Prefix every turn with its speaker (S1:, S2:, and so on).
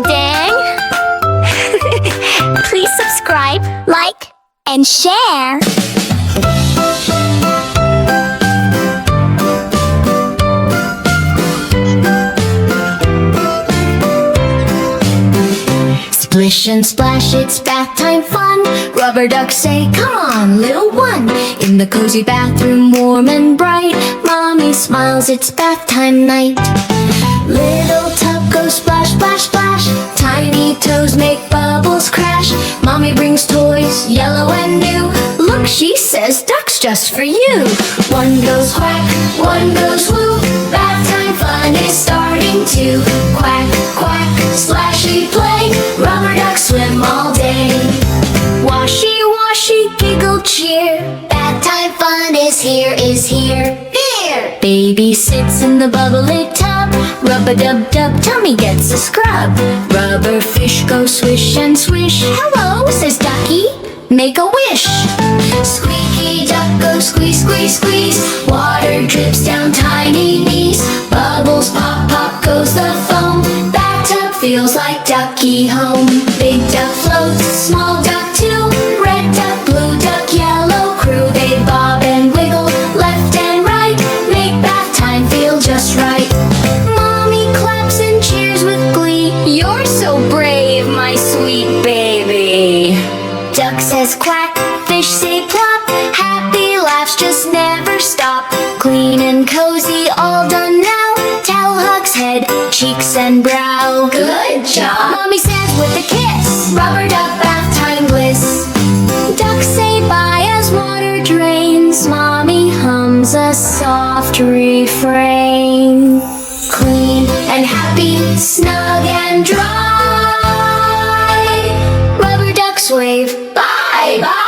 S1: dang! Please subscribe, like, and share! Splish and splash, it's bath time fun. Rubber ducks say, come on, little one. In the cozy bathroom, warm and bright, Mommy smiles, it's bath time night. Little tub goes splash, splash, splash. Tiny toes make bubbles crash. Mommy brings toys, yellow and new. Look, she says, ducks just for you. One goes quack, one goes woo. Bath time fun is starting to. Quack, quack, splashy play. Rubber ducks swim all day. Washy, washy, giggle, cheer. Bath time fun is here, is here. Here! Baby sits in the bubbly tub. Rub-a-dub-dub, tummy gets a scrub. Rubber fish go swish and swish. Hello, says Ducky, make a wish. Squeaky duck goes squeeze, squeeze, squeeze. Water drips down tiny knees. Bubbles pop, pop goes the foam. Bathtub feels like Ducky home. Big duck floats, small duck too. Red duck, blue duck, yellow crew. They bob and wiggle left and right. Make bath time feel just right. Mommy claps and cheers with glee. You're so brave, my sweet baby. Duck says quack, fish say plop. Happy laughs just never stop. Clean and cozy, all done now. Towel hugs head, cheeks and brow. Good job, Mommy says with a kiss. Rubber duck bath time bliss. Ducks say bye as water drains. Mommy hums a soft refrain. Clean and happy, snug and dry. Rubber ducks wave bye bye.